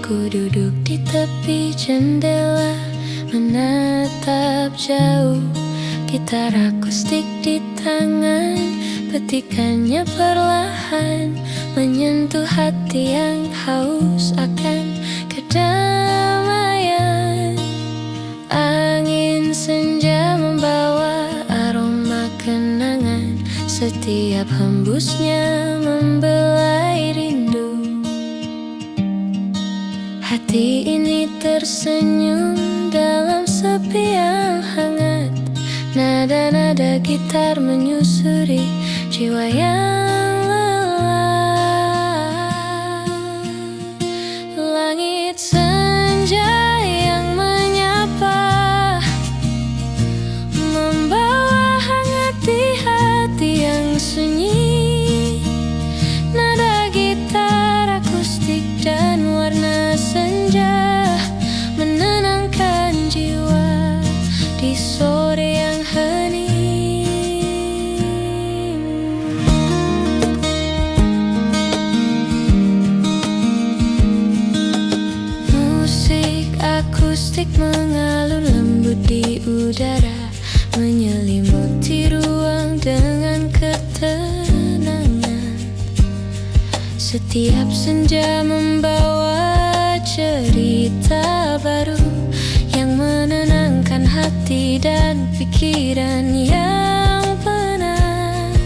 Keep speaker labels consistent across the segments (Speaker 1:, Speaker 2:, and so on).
Speaker 1: Ku duduk di tepi jendela, menatap jauh. Gitar akustik di tangan, petikannya perlahan menyentuh hati yang haus akan kedamaian. Angin senja membawa aroma kenangan, setiap hembusnya membelai rindu. Hati ini tersenyum dalam sepi yang hangat. Nada-nada gitar menyusuri jiwa yang lelah. Langit senja yang menyapa, membawa hangat di hati yang sunyi. Nada gitar akustik dan warna senja menenangkan jiwa di sore yang hening. Musik akustik mengalun lembut di udara, menyelimuti ruang dengan ketenangan. Setiap senja membawa cerita baru yang menenangkan hati dan pikiran yang penat.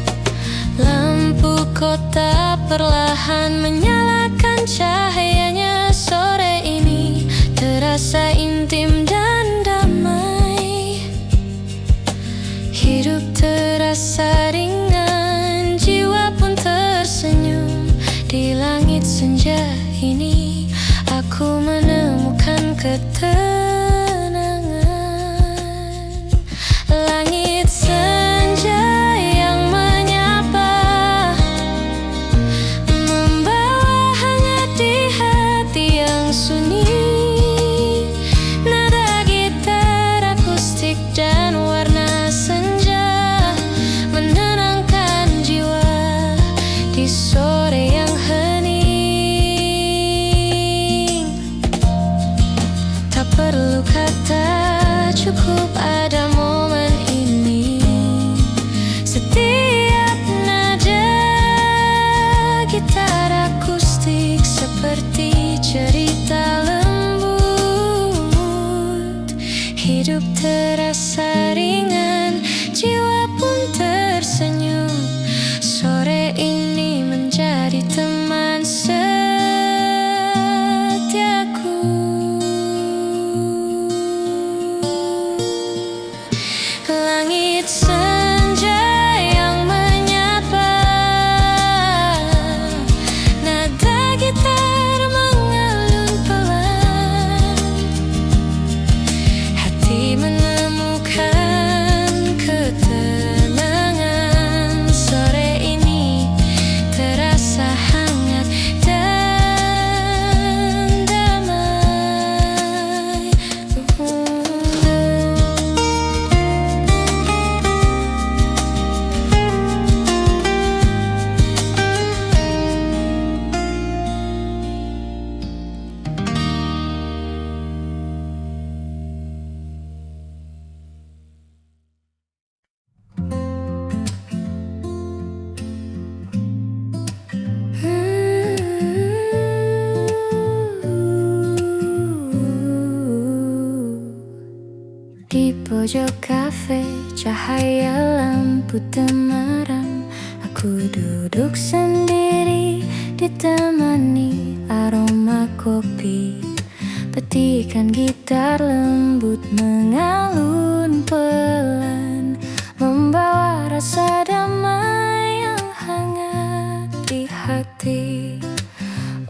Speaker 1: Lampu kota perlahan menyalakan cahayanya. Sore ini terasa intim dan damai. Hidup terasa ringan, jiwa pun tersenyum. Di langit senja ini aku menemukan ketenangan. Langit senja yang menyapa, membawa hangat di hati yang sunyi. Nada gitar akustik dan warna senja menenangkan jiwa di sore yang hening. Tak perlu kata, cukup ada momen ini. Setiap nada gitar akustik seperti cerita lembut. Hidup terasa ringan, jiwa pun tersenyum. Sore ini menjadi teman setiaku. Langit senja yang menyapa, nada gitar mengalun pelan. Hati menemukan ketenangan. Sore ini terasa hangat dan damai. Di pojok kafe, cahaya lampu temaram. Aku duduk sendiri, ditemani aroma kopi. Petikan gitar lembut mengalun pelan, membawa rasa damai yang hangat di hati.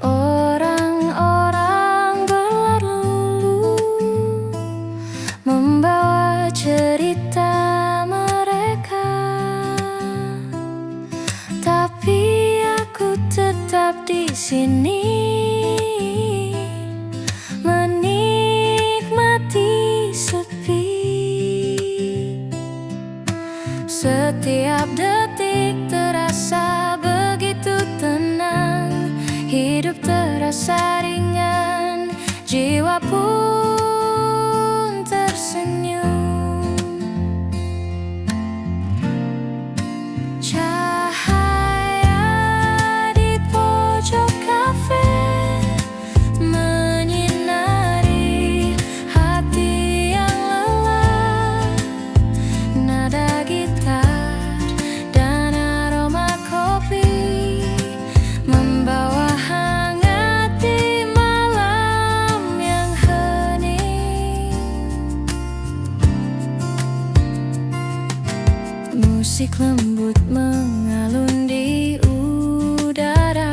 Speaker 1: Orang-orang berlalu, membawa cerita mereka, tapi aku tetap di sini, menikmati sepi. Setiap detik terasa begitu tenang, hidup terasa ringan, Musik lembut mengalun di udara,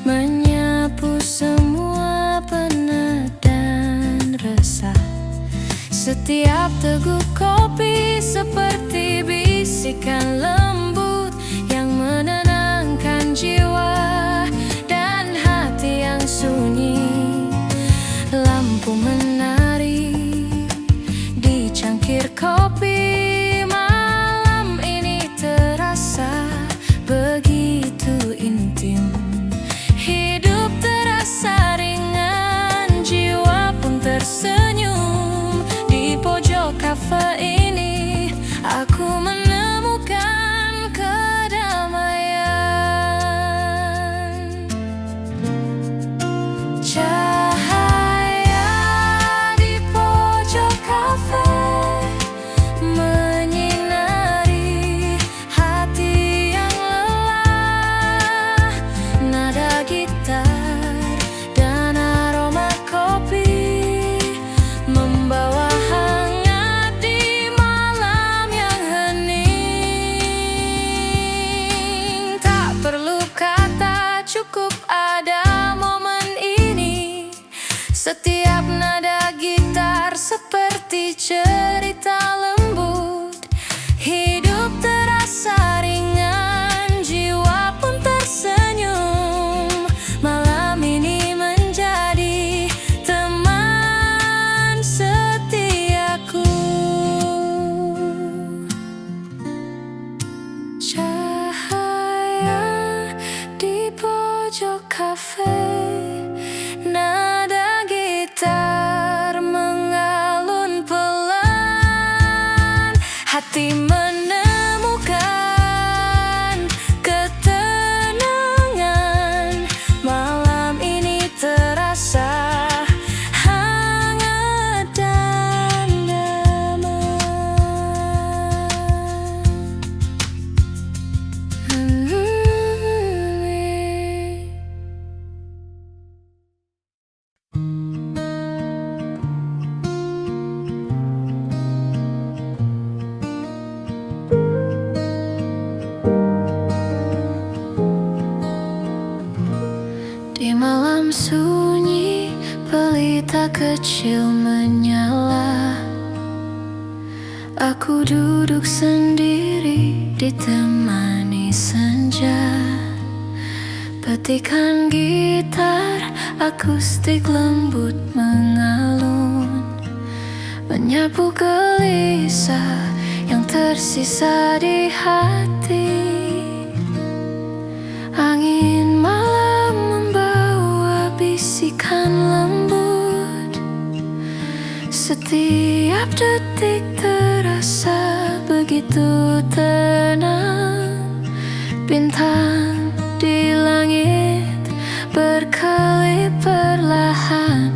Speaker 1: menyapu semua penat dan resah. Setiap teguk kopi seperti bisikan lembut yang menenangkan jiwa dan hati yang sunyi. Lampu menari di cangkir kopi, malam ini terasa begitu intim. Hidup terasa ringan, jiwa pun tersenyum. Di pojok kafe ini aku menemukan kedamaian. Cahaya di pojok kafe menyinari hati yang lelah. Nada gitar dan aroma kopi membawa hangat di malam yang hening. Tak perlu kata, cukup ada momen ini. Setiap nada gitar seperti cerita lembut. Hidup terasa ringan, jiwa pun tersenyum. Malam ini menjadi teman setiaku. Cahaya di pojok kafe, nada gitar mengalun pelan. Hati menemukan ketenangan. Malam ini terasa hangat dan damai. Di malam sunyi, pelita kecil menyala. Aku duduk sendiri ditemani senja. Petikan gitar akustik lembut mengalun, menyapu gelisah yang tersisa di hati. Angin malam membawa bisikan lembut. Setiap detik terasa begitu tenang. Bintang di langit berkelip perlahan.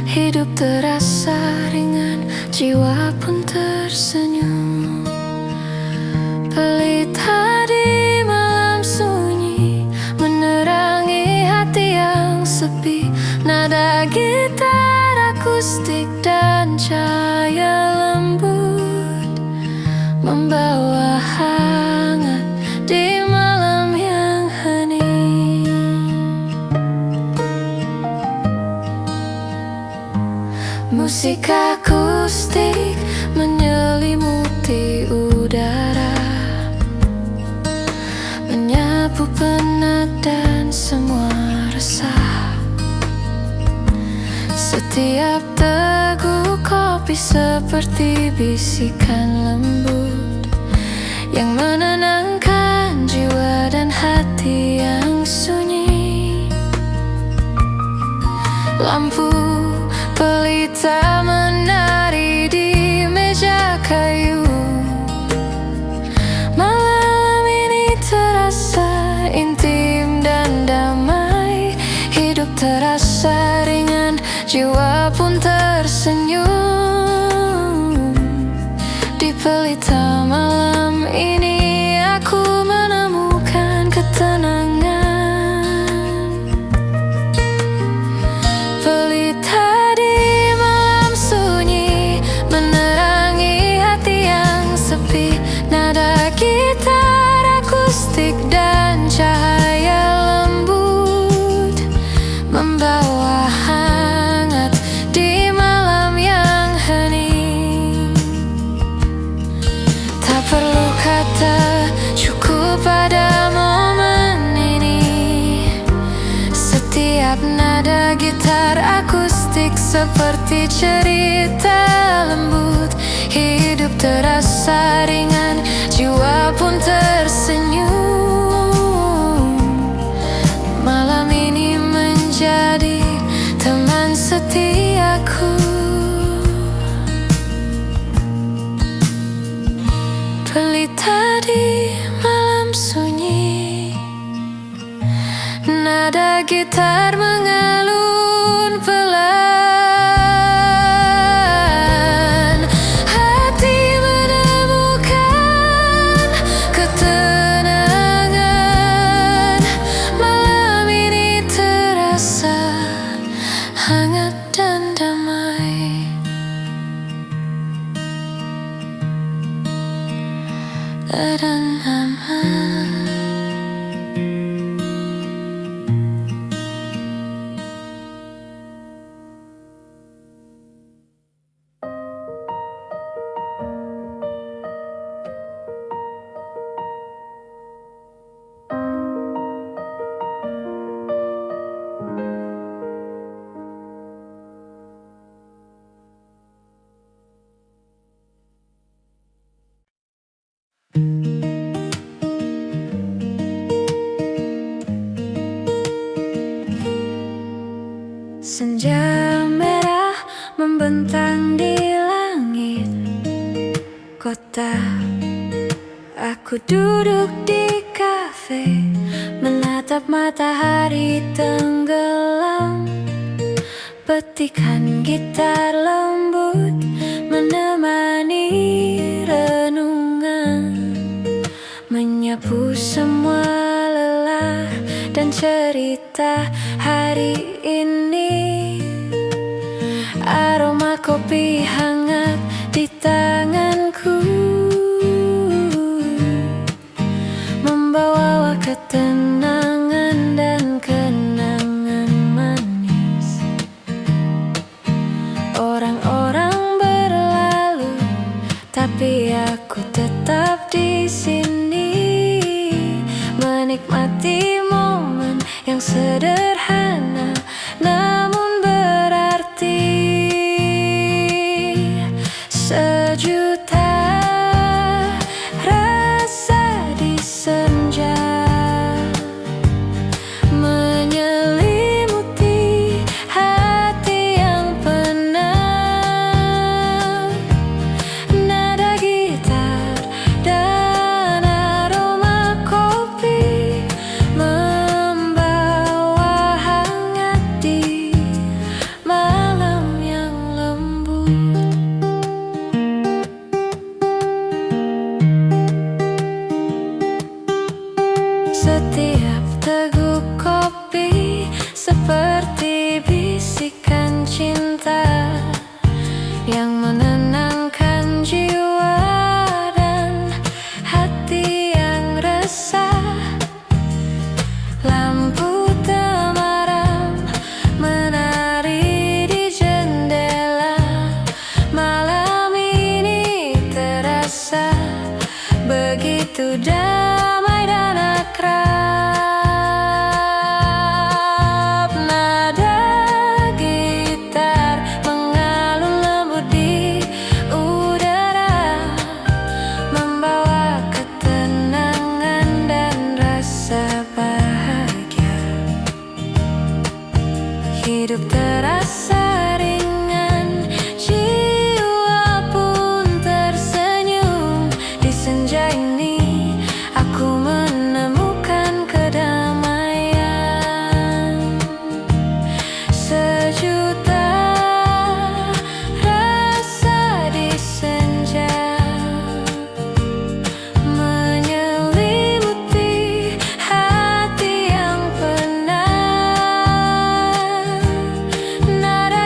Speaker 1: Hidup terasa ringan, jiwa pun tersenyum. Pelita di malam sunyi menerangi hati yang sepi. Nada gitar akustik dan cahaya lembut membawa hangat di malam yang hening. Musik akustik menyelimuti udara, menyapu penat dan semua resah. Setiap teguk kopi seperti bisikan lembut yang menenangkan jiwa dan hati yang sunyi. Lampu pelita menari di meja kayu. Malam ini terasa intim dan damai. Hidup terasa ringan, jiwa pun tersenyum. Di pelita malam ini aku menemukan ketenangan. Pelita di malam sunyi menerangi hati yang membawa hangat di malam yang hening. Tak perlu kata, cukup pada momen ini. Setiap nada gitar akustik seperti cerita lembut. Hidup terasa ringan, jiwa pun tersenyum. Malam ini menjadi teman setiaku. Pelita di malam sunyi, nada gitar mengalun pelan. Hati menemukan ketenangan. Malam ini terasa hangat dan damai. Dan aman. Senja merah membentang di langit kota. Aku duduk di kafe, menatap matahari tenggelam. Petikan gitar lembut menemani renungan, menyapu semua lelah dan cerita hari ini. Aroma kopi hangat di tanganku, membawa ketenangan dan kenangan manis. Orang-orang berlalu, tapi aku tetap di sini, menikmati momen yang sederhana namun berarti. Sejuta rasa di senja menyelimuti hati yang penat. Nada gitar dan aroma kopi membawa hangat di malam yang lembut. Setiap teguk kopi seperti bisikan cinta yang menenangkan jiwa dan hati yang resah. Lampu temaram menari di jendela. Malam ini terasa begitu damai dan akrab. Nada gitar mengalun lembut di udara, membawa ketenangan dan rasa bahagia. Hidup terasa ringan, jiwa pun tersenyum. Di senja ini aku menemukan kedamaian. Sejuta rasa di senja menyelimuti hati yang penat. Nada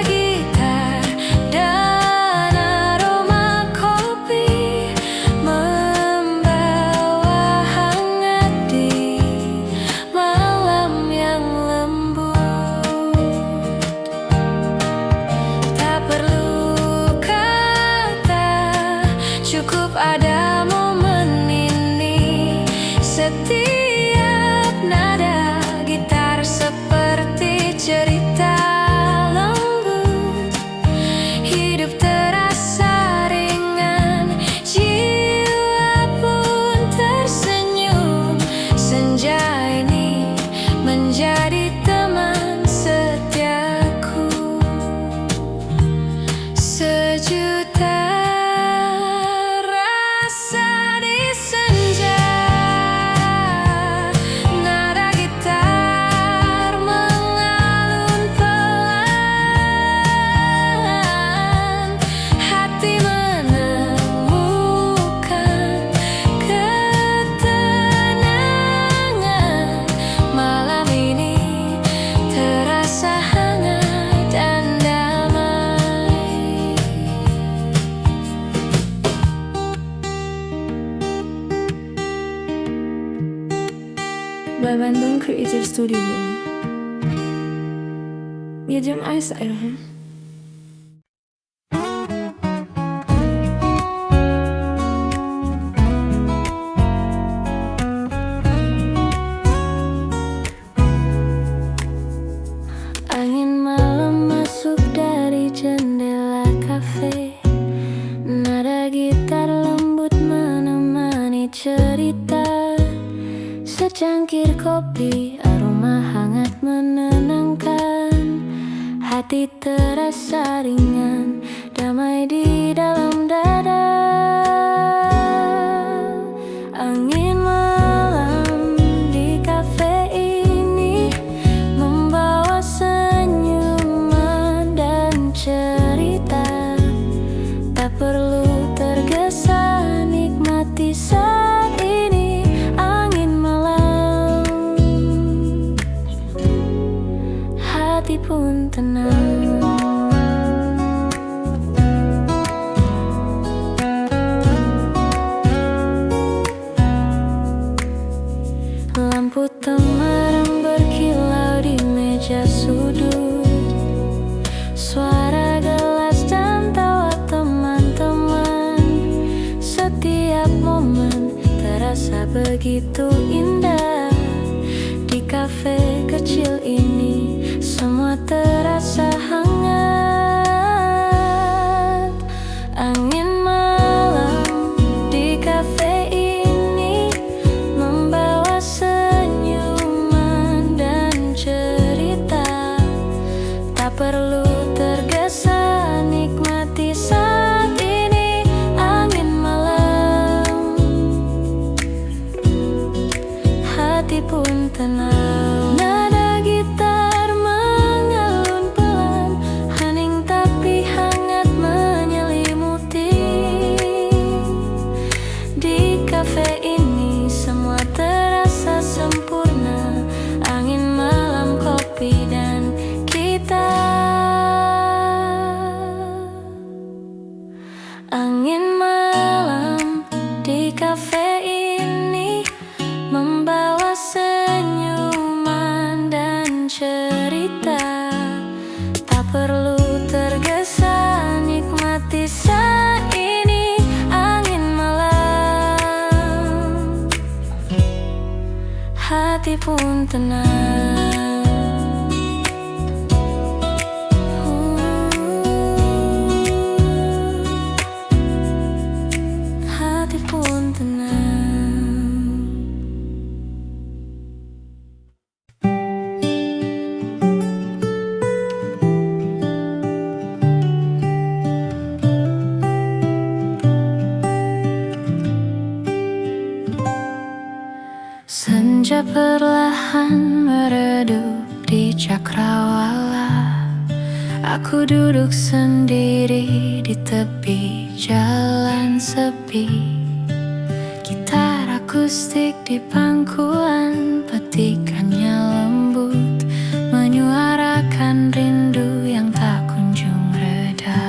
Speaker 2: Bandung Creative Studio. Ya jam saya.
Speaker 1: Angin malam masuk dari jendela kafe. Nada gitar lembut menemani cerita. Secangkir kopi, aroma hangat menenangkan. Hati terasa ringan, damai di dalam dada. Angin malam di kafe ini membawa senyuman dan cerita. Tak perlu tergesa, nikmati saat ini. Angin malam, hati pun tenang. Lampu temaram berkilau di meja sudut. Suara gelas dan tawa teman-teman. Setiap momen terasa begitu indah. Di kafe kecil ini semua terasa hangat. Angin malam di kafe ini membawa senyuman dan cerita. Tak perlu tergesa, nikmati saat ini. Angin malam, hati pun tenang. Nada gitar mengalun pelan, hening tapi hangat menyelimuti. Di kafe ini semua terasa sempurna. Angin malam, kopi dan kita. Angin malam di kafe ini membawa senyuman dan cerita. Tak perlu tergesa, nikmati saat ini. Angin malam, hati pun tenang. Hati pun tenang. Senja perlahan meredup di cakrawala. Aku duduk sendiri di tepi jalan sepi. Gitar akustik di pangkuan, petikannya lembut menyuarakan rindu yang tak kunjung reda.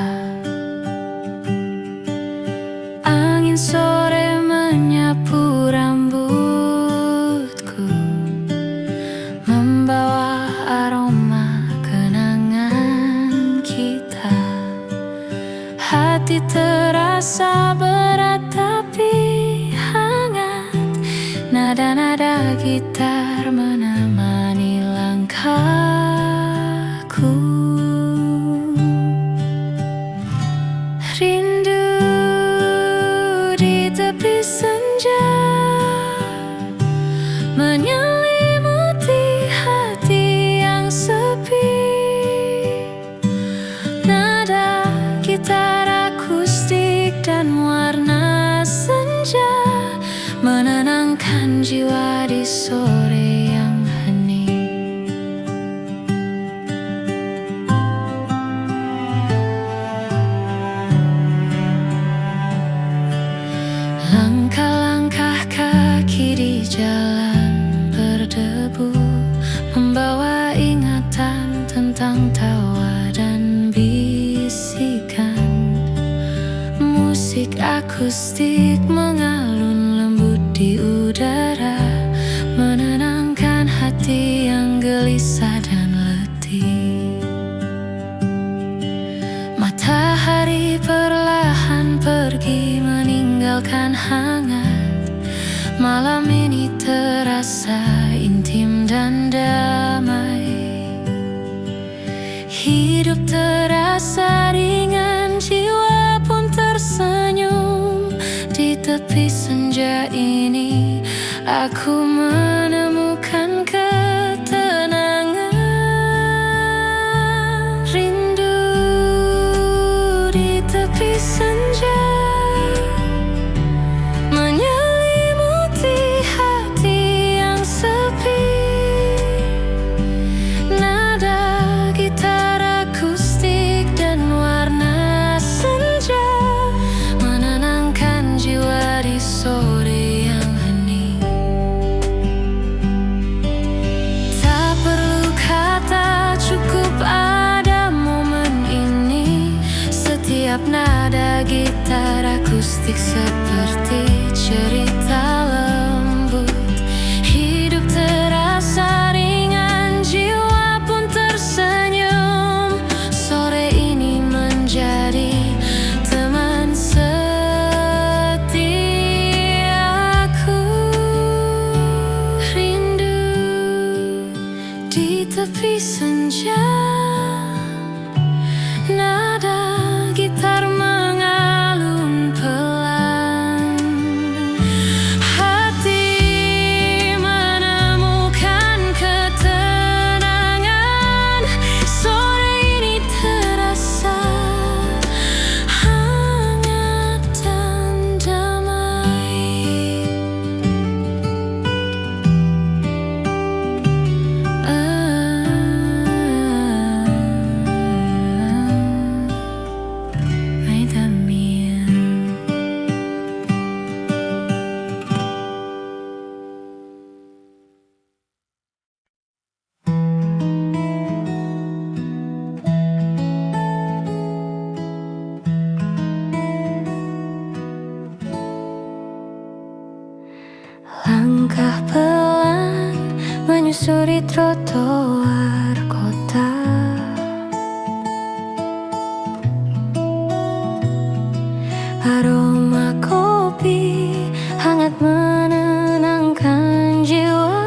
Speaker 1: Angin sore menyapu rambutku, membawa aroma kenangan kita. Hati terasa berat tapi hangat. Nada-nada gitar menemani langkahku. Rindu di tepi senja menyelimuti hati yang sepi. Nada gitar akustik dan warna senja menenangkan jiwa di sore yang hening. Langkah-langkah kaki di jalan berdebu membawa ingatan tentang tawa dan bisikan. Musik akustik mengalun lembut di udara, menenangkan rasa dan letih. Matahari perlahan pergi meninggalkan hangat. Malam ini terasa intim dan damai. Hidup terasa ringan, jiwa pun tersenyum. Di tepi senja ini aku menemukan ketenangan. Rindu di tepi senja menyelimuti hati yang sepi. Nada gitar akustik dan warna senja menenangkan jiwa di sore yang hening. Tak perlu kata, cukup ada momen ini. Setiap nada gitar akustik seperti cerita lembut. Hidup terasa ringan, jiwa pun tersenyum. Sore ini menjadi teman setiaku. Rindu di tepi senja, nada gitar mengalun pelan. Hati menemukan ketenangan. Sore ini terasa hangat dan damai. Langkah pelan menyusuri trotoar kota. Aroma kopi hangat menenangkan jiwa.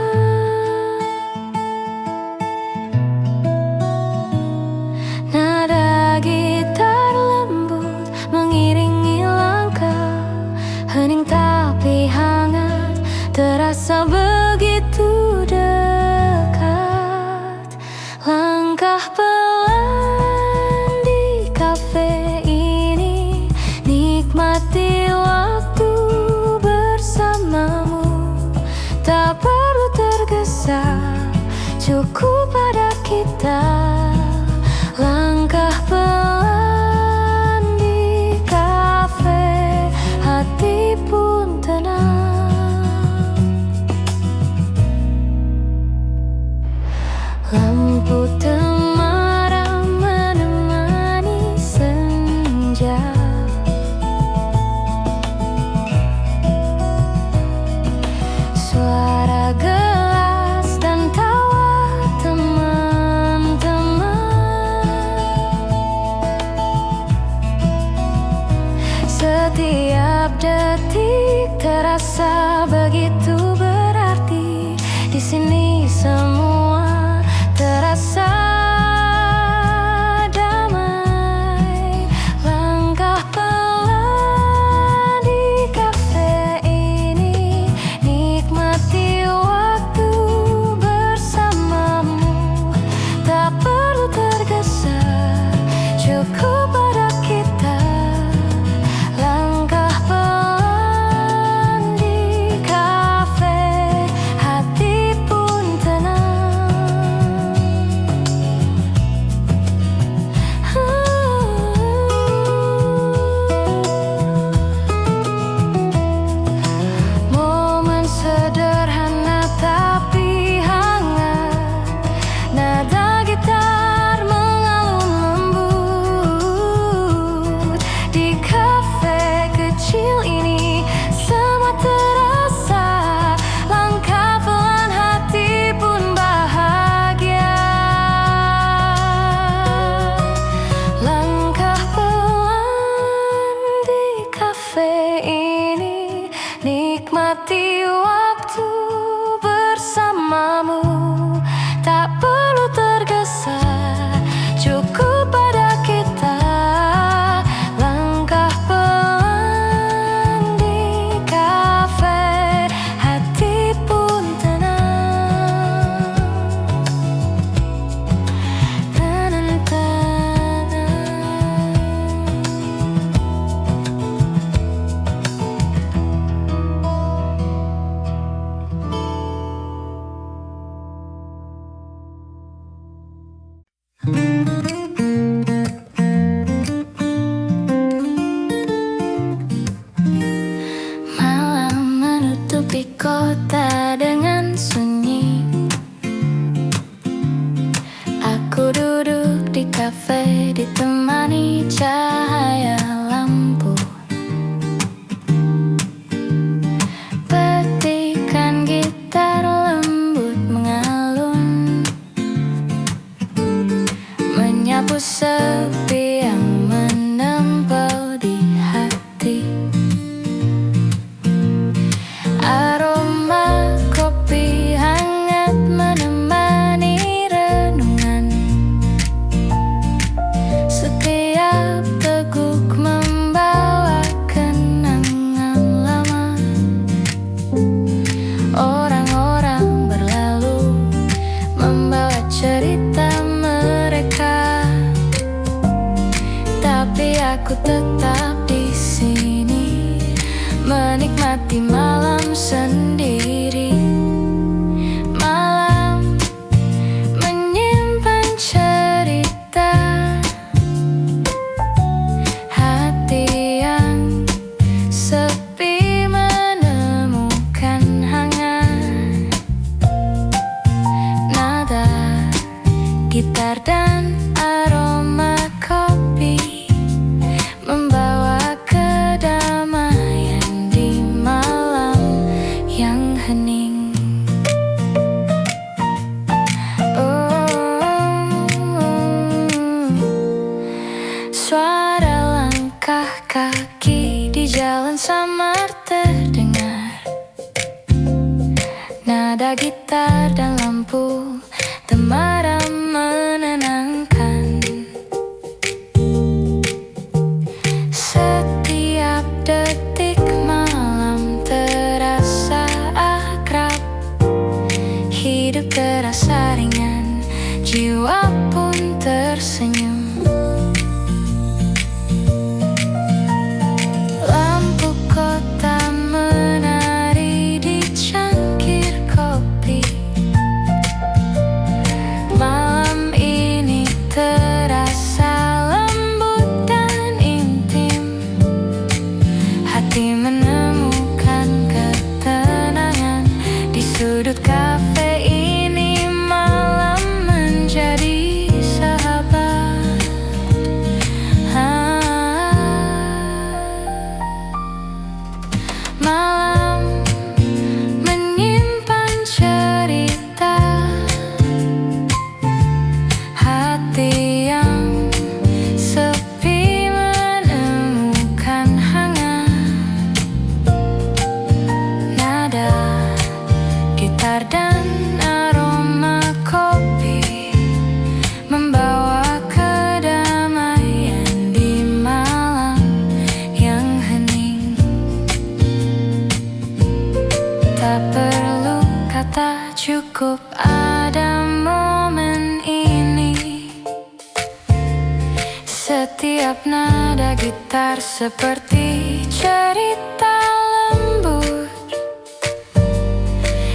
Speaker 1: Nada gitar lembut mengiringi langkah. Hening tapi hangat, terasa begitu dekat. Langkah pelan di kafe ini, nikmati waktu bersamamu. Tak perlu tergesa, cukup ada kita. Langkah pelan di kafe, hati pun tenang. Lampu temaram menemani senja. Suara gelas dan tawa teman-teman. Setiap detik terasa begitu berarti. Di sini semua terasa damai. Langkah pelan di kafe ini, nikmati waktu bersamamu. Tak perlu tergesa, cukup ada kita. Langkah pelan di kafe, hati pun kafe ditemani cahaya lampu. Petikan gitar lembut mengalun, menyapu sepi yang menempel di hati. Aroma kopi hangat menemani renungan. Setiap teguk membawa kenangan lama. Orang-orang berlalu membawa cerita mereka, tapi aku tetap di sini menikmati malam sendiri. Malam menyimpan cerita, hati yang sepi menemukan hangat. Nada gitar dan aroma kopi membawa kedamaian di malam yang hening. Suara langkah kaki di jalan samar terdengar. Nada gitar dan lampu temaram menenangkan. Setiap detik malam terasa akrab. Hidup terasa ringan, jiwa pun tersenyum. Lampu kota menari di cangkir kopi. Malam ini terasa lembut dan intim. Hati menemukan ketenangan di sudut kafe ini. Malam menjadi sahabat. Malam menyimpan cerita, hati yang sepi menemukan hangat. Nada gitar dan aroma kopi membawa kedamaian di malam yang hening. Tak perlu kata, cukup ada momen ini. Setiap nada gitar seperti cerita lembut.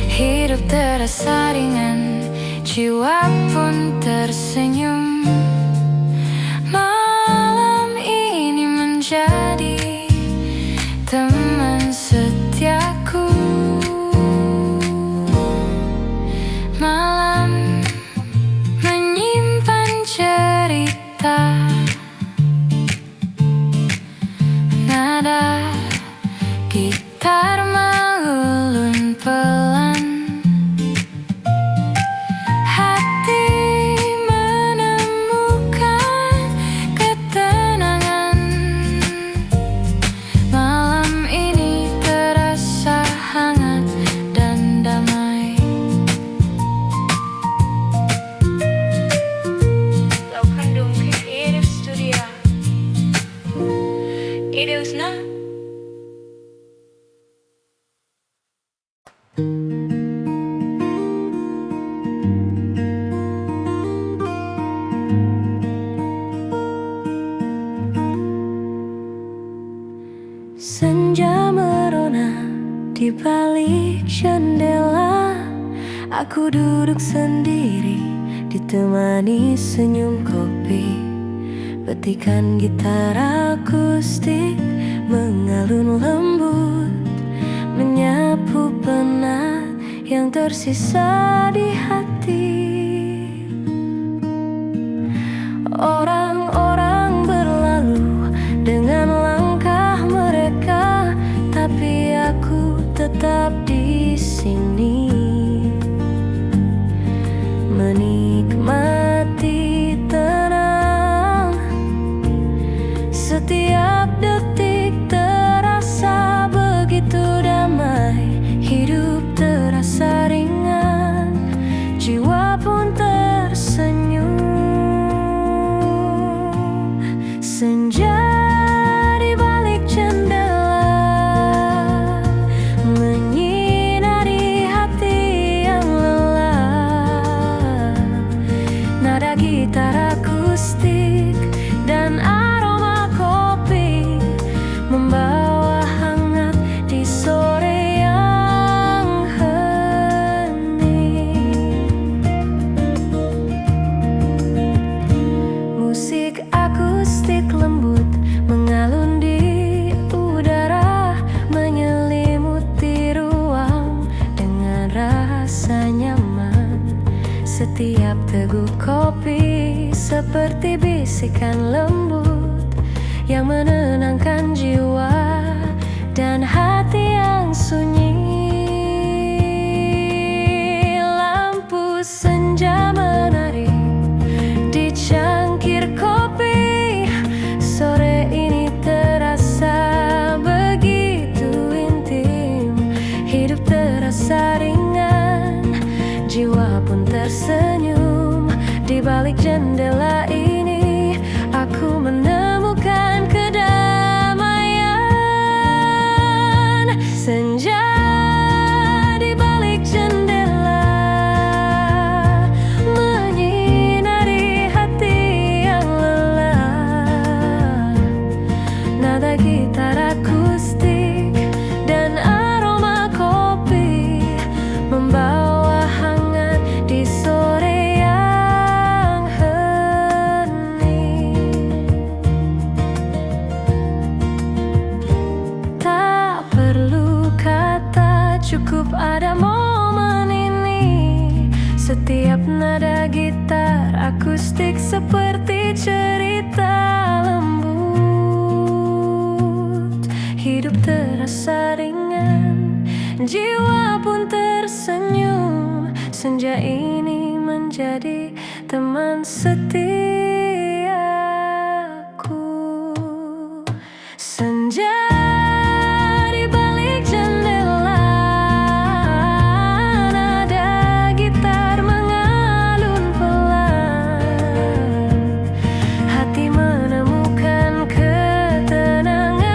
Speaker 1: Hidup terasa ringan, jiwa pun tersenyum. Malam ini menjadi teman setiaku. Malam menyimpan cerita, nada gitar mengulun pelan. Hati menemukan ketenangan. Malam ini terasa hangat dan damai.
Speaker 2: Laukandung Creative Studio. Ideusna senja merona di balik jendela. Aku duduk sendiri ditemani senyum kopi. Petikan gitar akustik mengalun lembut, menyapu penat yang tersisa di hati. Orang-orang berlalu dengan langkah mereka, tapi aku tetap di sini, menikmati tenang. Setiap detik terasa begitu damai, hidup terasa ringan, jiwa pun tersenyum. Senja di balik jendela menyinari hati yang lelah. Nada gitar akustik dan aroma kopi membawa hangat di sore yang hening. Musik akustik lembut mengalun di udara, menyelimuti ruang dengan rasa nyaman. Setiap teguk kopi seperti bisikan lembut yang menenangkan jiwa dan hati yang sunyi. Lampu senja menari di cangkir kopi, sore ini terasa begitu intim, hidup terasa ringan, jiwa pun tersenyum. Di balik jendela ini aku menemukan kedamaian. Senja di balik jendela menyinari hati yang lelah. Nada gitar akustik dan aroma kopi membawa hangat di sore yang hening. Tak perlu kata, cukup ada momen ini. Setiap nada gitar akustik seperti cerita lembut, hidup terasa ringan, jiwa pun tersenyum. Senja ini menjadi teman setiaku. Senja di balik jendela, nada gitar mengalun pelan, hati menemukan ketenangan.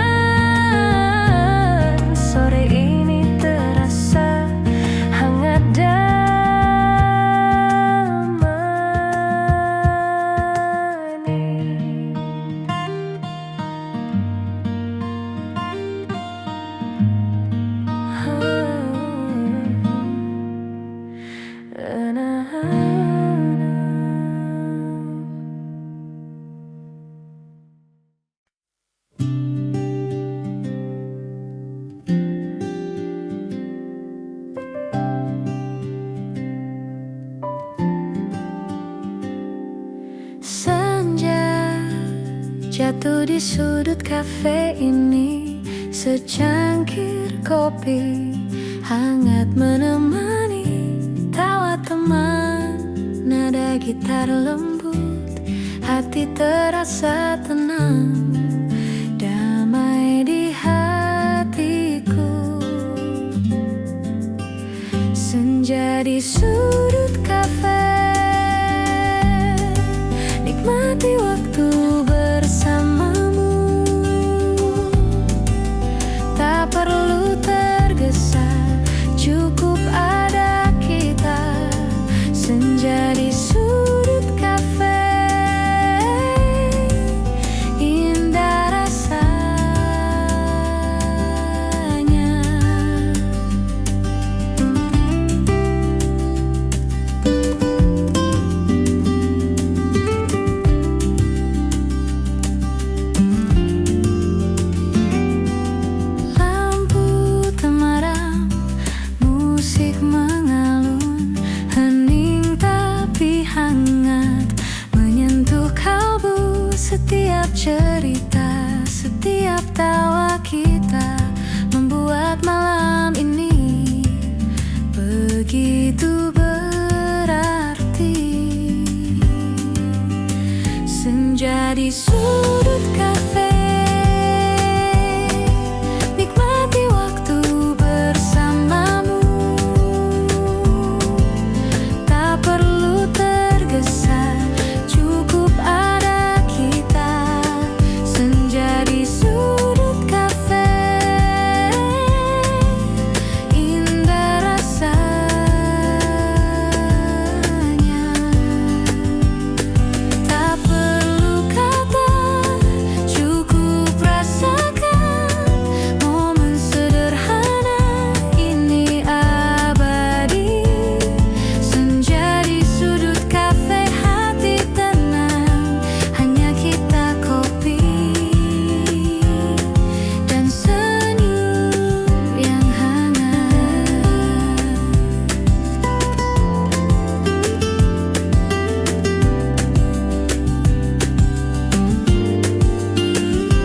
Speaker 2: Sore ini terasa hangat damai. Senja jatuh di sudut kafe ini, secangkir kopi hangat menemani tawa teman, nada gitar lembut, hati terasa tenang, damai di hatiku. Senja di sudut kafe, nikmati waktu bersamamu. Tak perlu tergesa, cukup ada kita. Senja di sudut kafe, indah rasanya. menjadi sudut kafe. Nikmati waktu bersamamu, tak perlu tergesa, cukup ada kita. Senja di sudut kafe, indah rasanya. Tak perlu kata, cukup rasakan momen sederhana ini abadi. Senja di sudut kafe, hati tenang, hanya kita, kopi dan senyum yang hangat.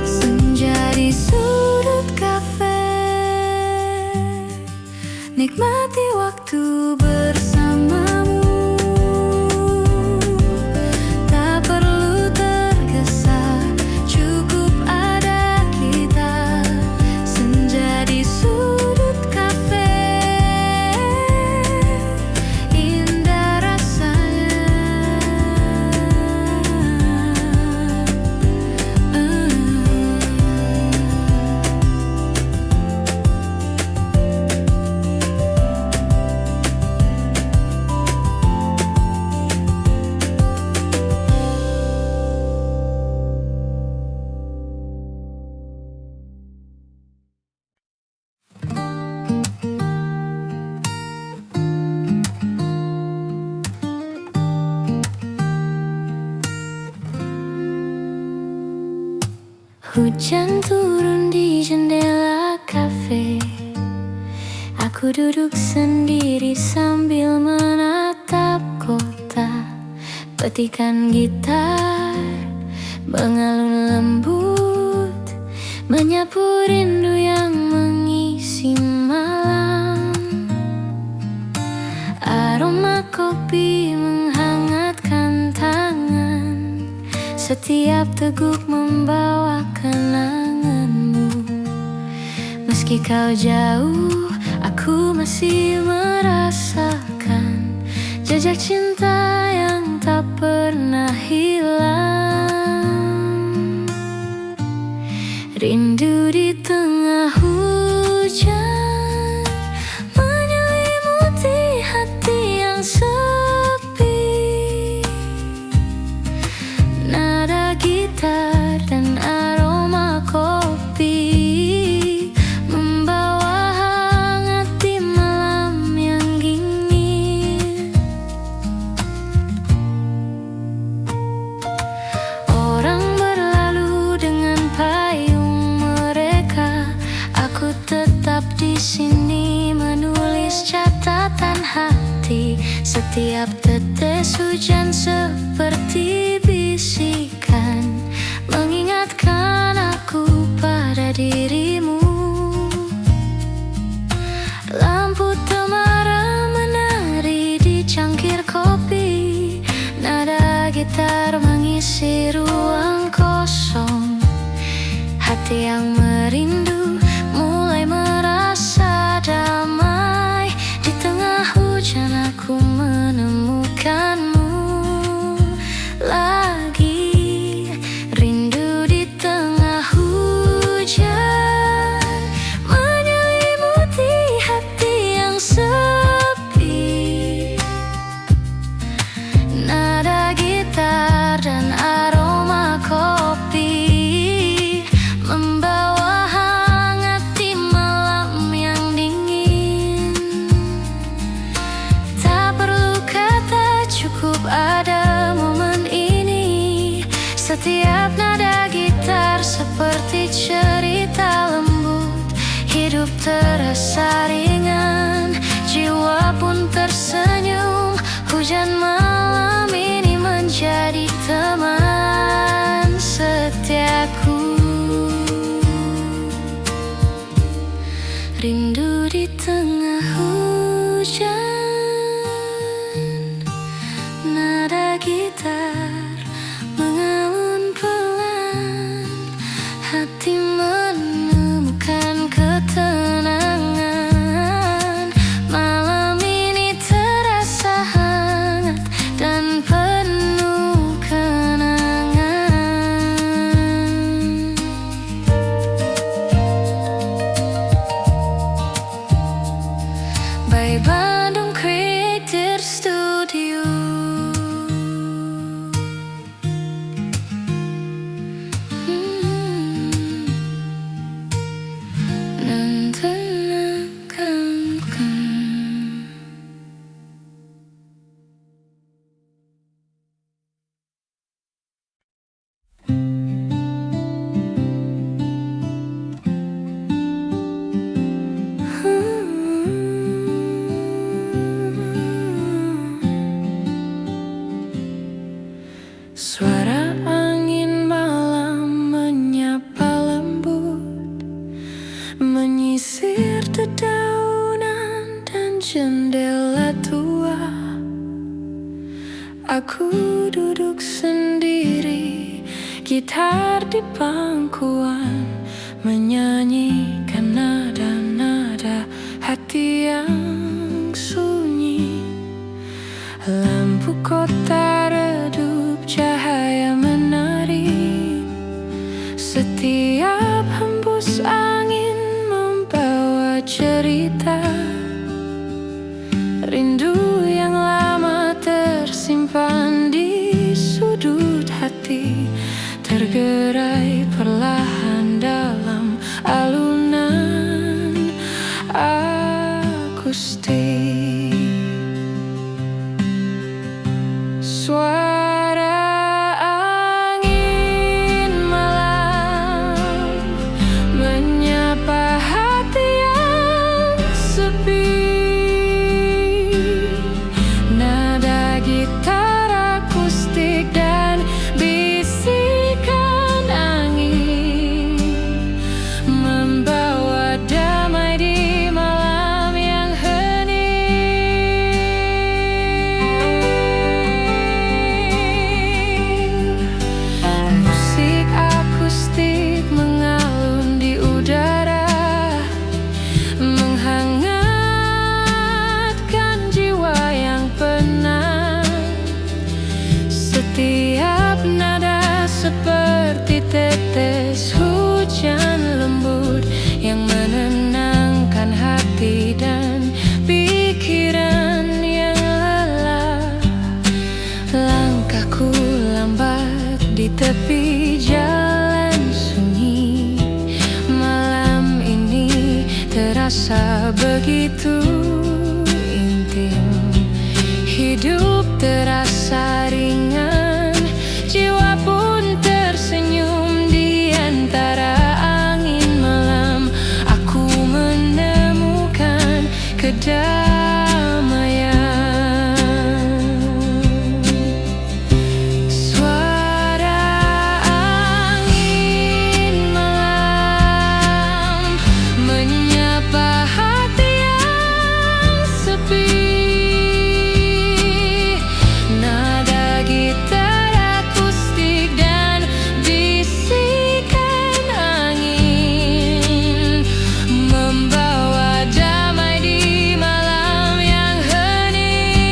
Speaker 2: Senja di sudut kafe, nikmati waktu bersamamu, tak perlu tergesa, cukup ada kita. Senja di sudut kafe, indah rasanya. Hujan turun di jendela kafe. Aku duduk sendiri sambil menatap kota. Petikan gitar mengalun lembut, menyapu rindu yang mengisi malam. Aroma kopi menghangatkan tangan, setiap teguk membawa kenanganmu. Meski kau jauh, aku masih merasakan jejak cinta yang tak pernah hilang. Rindu di tengah hujan menyelimuti hati yang sepi. Nada gitar dan aroma kopi membawa hangat di malam yang dingin. Orang berlalu dengan payung mereka, aku tetap di sini menulis catatan hati. Setiap tetes hujan seperti bisikan, mengingatkan aku pada dirimu. Lampu temaram menari di cangkir kopi, nada gitar mengisi ruang kosong. Hati yang merindu mulai merasa damai. Di tengah hujan aku menemukanmu lagi. Rindu di tengah hujan menyelimuti hati yang sepi. Nada gitar dan aroma kopi membawa hangat di malam yang dingin. Tak perlu kata, cukup ada momen ini. Setiap nada gitar seperti cerita lembut. Hidup terasa ringan, jiwa pun tersenyum. Hujan malam ini menjadi teman setiaku. Rindu di tengah hujan, nada gitar mengalun
Speaker 1: Suara angin malam menyapa lembut, menyisir dedaunan dan jendela tua. Aku duduk sendiri, gitar di pangkuan, menyanyikan nada-nada hati yang sunyi. Lampu kota redup, cahaya menari. Setiap hembus angin membawa cerita. Rindu yang lama tersimpan di sudut hati, tergerai perlahan dalam alunan akustik. Suara angin malam menyapa hati yang sepi. Nada gitar akustik dan bisikan angin membawa damai di malam yang hening. Musik akustik mengalun di udara, menghangatkan jiwa yang penat. Setiap nada seperti tetes hujan lembut yang menenangkan hati dan pikiran yang lelah. Langkahku lambat di tepi jalan sunyi. Malam ini terasa begitu intim. Hidup terasa ringan, jiwa pun tersenyum di antara angin malam. Aku menemukan kedamaian. Suara angin malam menyapa hati yang sepi. Nada gitar akustik dan bisikan angin membawa damai di malam yang hening.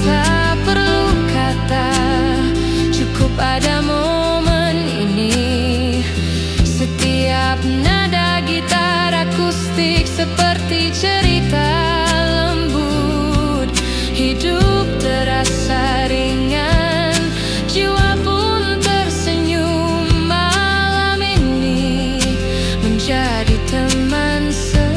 Speaker 1: Tak perlu kata, cukup ada momen ini. Setiap nada gitar akustik seperti cerita lembut. Hidup terasa ringan, jiwa pun tersenyum. Malam ini menjadi teman setiaku.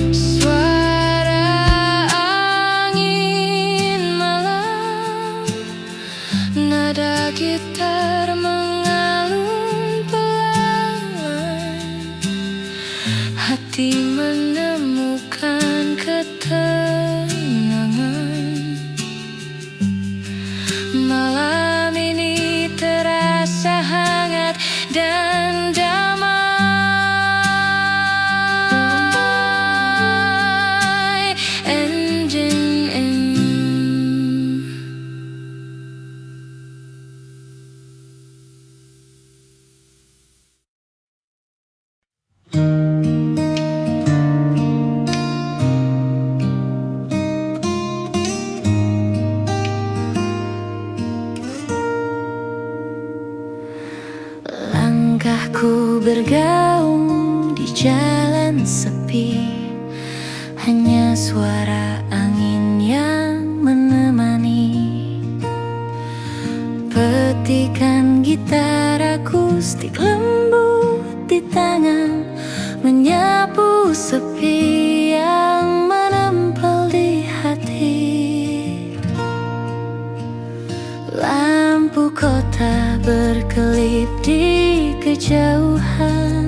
Speaker 1: Suara angin malam, nada gitar mengalun pelan. Hati menemukan ketenangan. Malam ini terasa hangat dan damai. Ending. Langkahku bergaung di jalan sepi, hanya suara angin yang menemani. Petikan gitar akustik lembut di tangan, menyapu sepi yang menempel di hati. Lampu kota berkelip di kejauhan,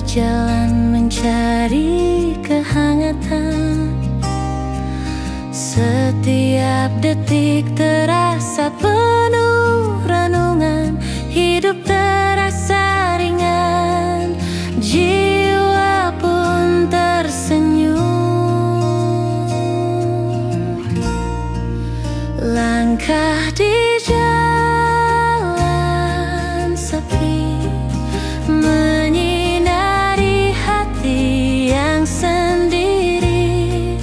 Speaker 2: berjalan mencari kehangatan. Setiap detik terasa penuh renungan, hidup terasa ringan, jiwa pun tersenyum. Langkah di jalan sepi menyinari hati yang sendiri.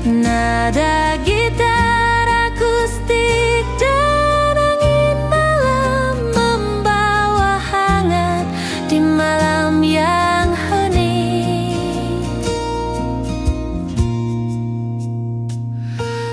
Speaker 2: Nada gitar akustik dan angin malam membawa hangat di malam yang hening.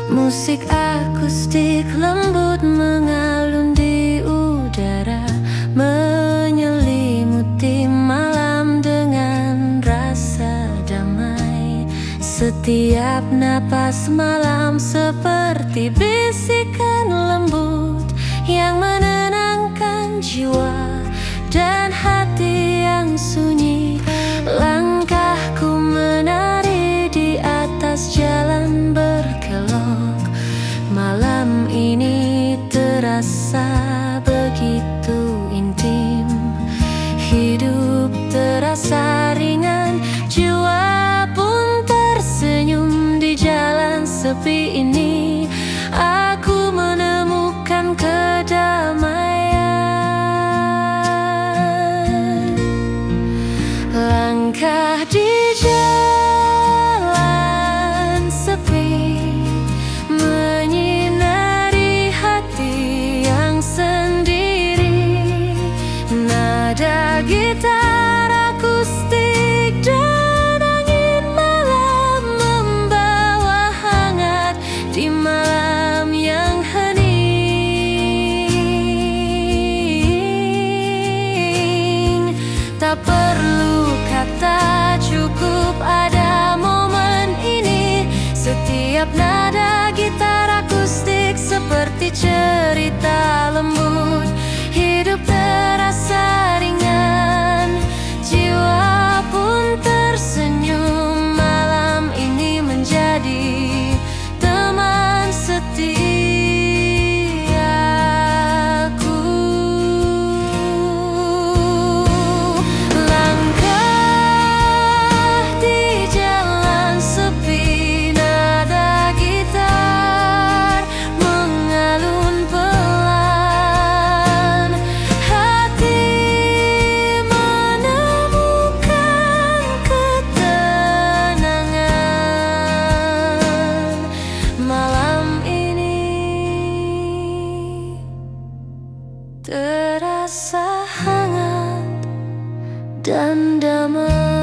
Speaker 2: Musik akustik lembut mengalun di udara, menyelimuti malam dengan rasa damai. Setiap napas malam seperti bisikan lembut yang menenangkan jiwa dan hati yang sunyi. Langkahku menari di atas jalan berkelok. Malam ini terasa begitu intim, hidup terasa ringan, jiwa pun tersenyum. Di jalan sepi ini aku menemukan kedamaian. Langkah di jalan sepi menyinari hati yang sendiri. Nada gitar akustik dan angin malam membawa hangat di malam yang hening. Tak perlu kata, cukup ada momen ini. Setiap nada gitar akustik seperti cerita lembut, hidup terasa ringan, jiwa pun tersenyum. Malam ini menjadi teman setiaku. Langkah di jalan sepi, nada gitar mengalun pelan, hati menemukan ketenangan. Malam ini terasa hangat dan damai.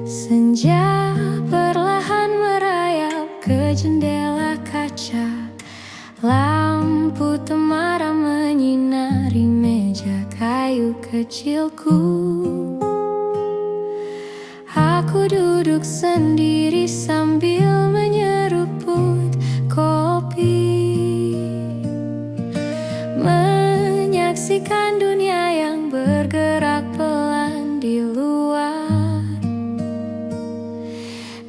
Speaker 2: Senja perlahan merayap ke jendela kaca. Lampu temaram menyinari meja kayu kecilku. Aku duduk sendiri sambil menyeruput kopi, menyaksikan dunia yang bergerak pelan di luar.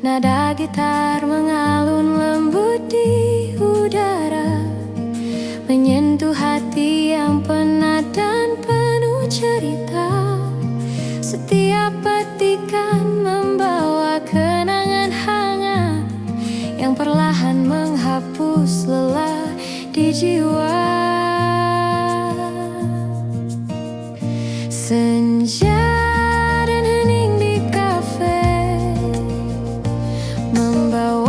Speaker 2: Nada gitar mengalun lembut di udara, menyentuh hati yang penat dan penuh cerita. Setiap petikan membawa kenangan hangat yang perlahan menghapus lelah di jiwa. Senja dan hening di kafe membawa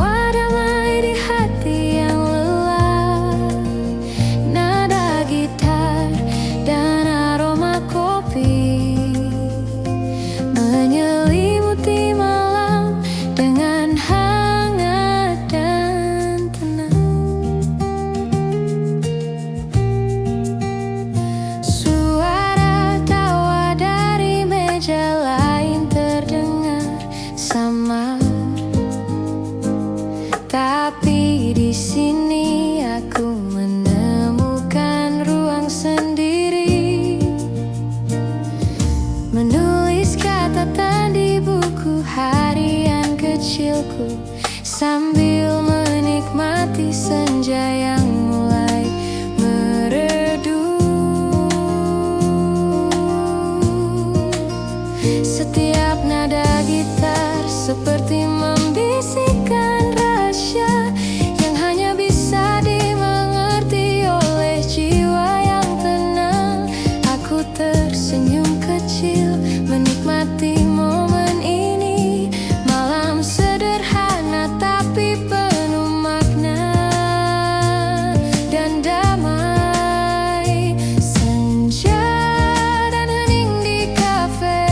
Speaker 2: kecilku, sambil menikmati senja yang mulai meredup. Setiap nada gitar seperti membisikkan rahasia yang hanya bisa dimengerti oleh jiwa yang tenang. Aku tersenyum kecil menikmati momen ini, malam sederhana tapi penuh makna dan damai. Senja dan hening di kafe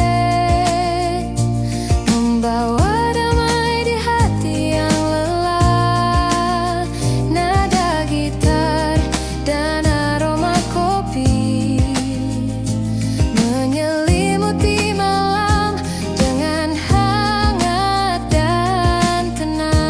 Speaker 2: membawa damai di hati yang lelah. Nada gitar dan aroma kopi menyelimuti malam dengan hangat dan tenang.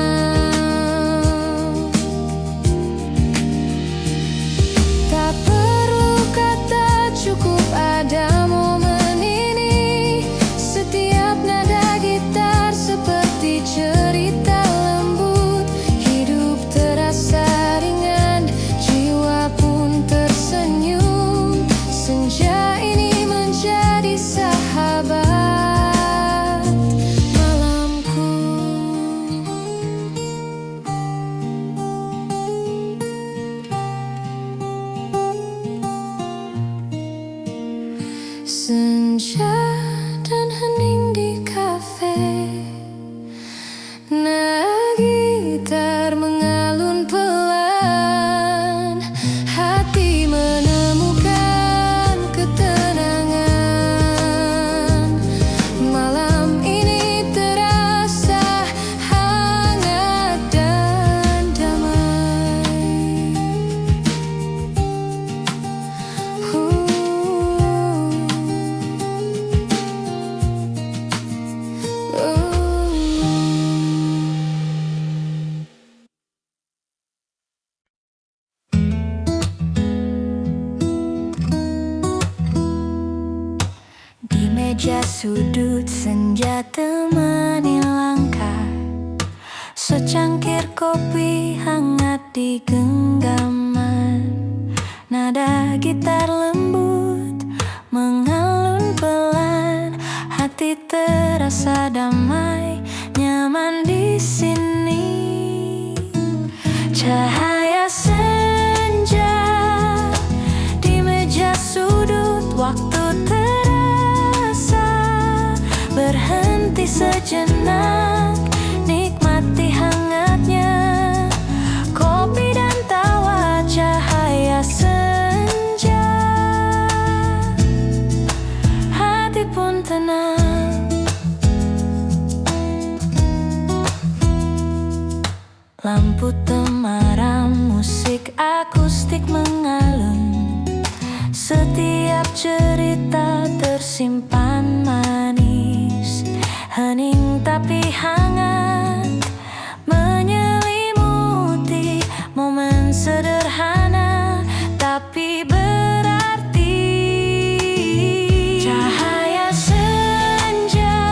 Speaker 2: Tak perlu kata, cukup ada momen ini. Setiap nada gitar seperti cerita lembut. Hidup terasa ringan, jiwa pun tersenyum. Senja ini menjadi sahabat malamku. Senja dan hening di kafe, nada gitar mengalun pelan. Hati menemukan ketenangan. Malam ini terasa hangat dan damai. Di meja sudut senja temani langkah, secangkir kopi hangat di genggaman. Nada gitar lembut mengalun pelan, hati terasa damai, nyaman di sini. Cahaya senja di meja sudut, waktu terasa berhenti sejenak, nikmati hangatnya kopi dan tawa. Cahaya senja, hati pun tenang. Lampu temaram, musik akustik mengalun. Setiap cerita tersimpan manis, hening tapi hangat, menyelimuti momen sederhana tapi berarti. Cahaya senja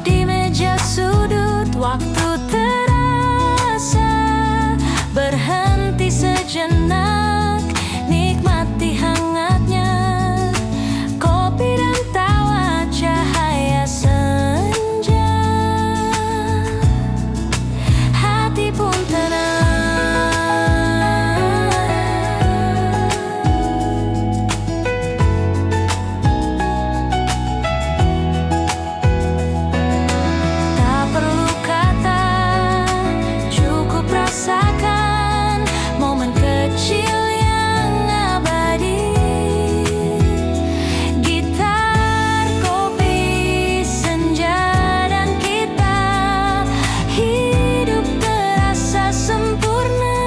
Speaker 2: di meja sudut, waktu terasa berhenti sejenak, nikmati hangatnya kopi dan tawa. Cahaya senja, hati pun tak perlu kata, cukup rasakan momen kecil yang abadi. Gitar, kopi, senja, dan kita, hidup terasa sempurna.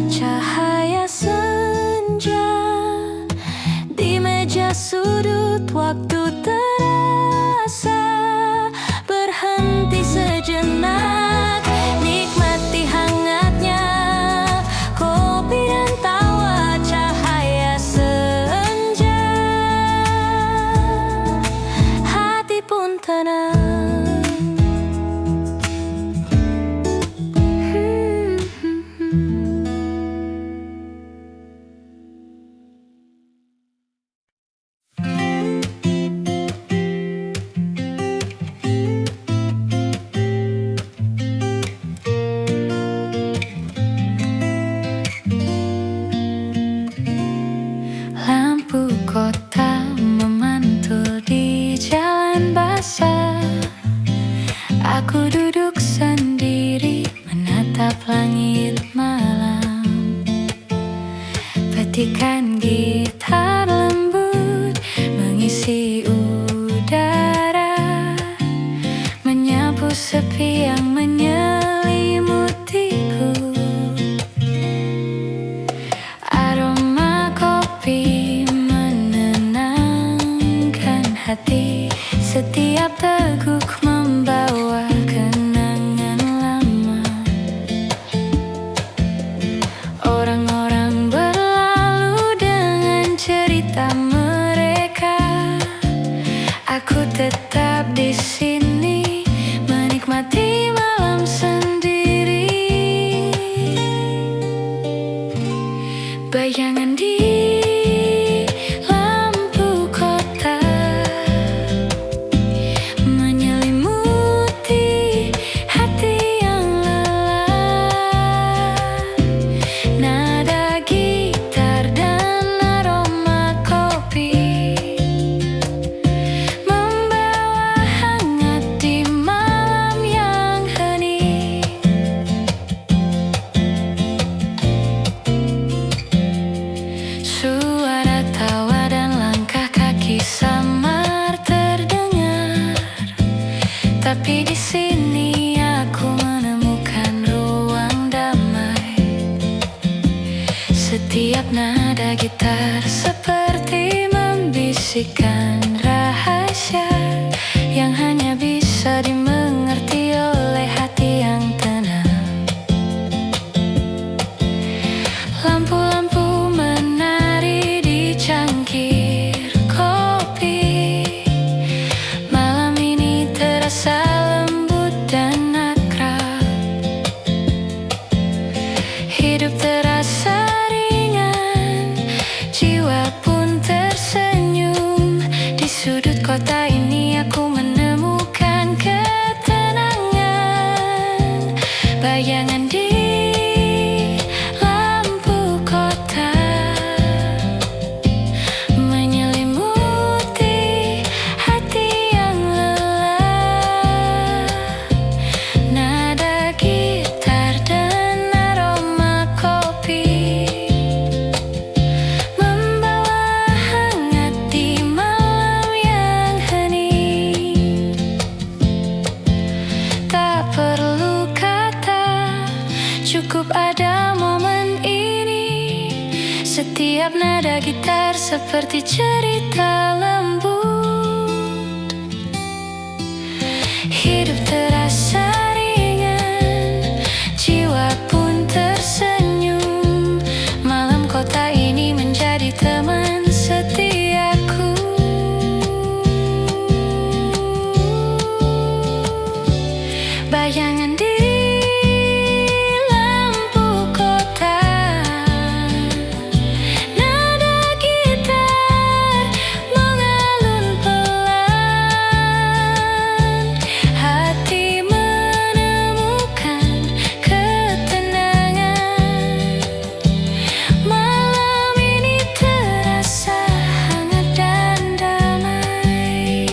Speaker 2: Cahaya senja di meja sudut, waktu terasa berhenti sejenak, nikmati hangatnya kopi dan tawa. Cahaya senja, hati pun teguk membawa kenangan lama. Orang-orang berlalu dengan cerita mereka. Aku tetap di sini menikmati malam sendiri. Bayangan di lampu kota menyelimuti hati yang lelah. Nada gitar dan aroma kopi membawa hangat di malam yang hening. Suara tawa dan langkah kaki samar terdengar, tapi di sini aku menemukan ruang damai. Setiap nada gitar seperti membisikkan rahasia yang hanya bisa dimengerti oleh hati yang tenang. Lampu-lampu menari di cangkir kopi. Malam ini terasa lembut dan akrab. Hidup terasa ringan, jiwa pun tersenyum. Di sudut kota ini aku menemukan ketenangan. Bayangan di lampu kota menyelimuti hati yang lelah. Nada gitar dan aroma kopi membawa hangat di malam yang hening. Tak perlu kata, cukup ada momen ini. Setiap nada gitar seperti cerita lembut. Hidup terasa ringan, jiwa pun tersenyum. Malam kota ini menjadi teman setiaku. Bayangan di lampu kota, nada gitar mengalun pelan. Hati menemukan ketenangan. Malam ini terasa hangat dan damai.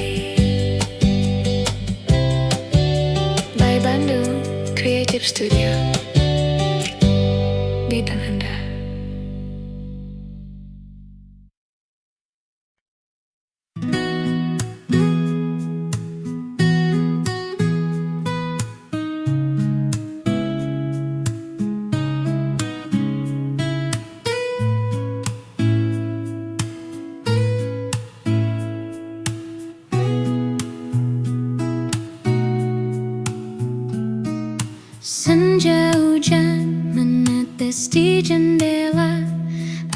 Speaker 2: By Bandung Creative Studio, bidang Anda. Senja hujan menetes di jendela.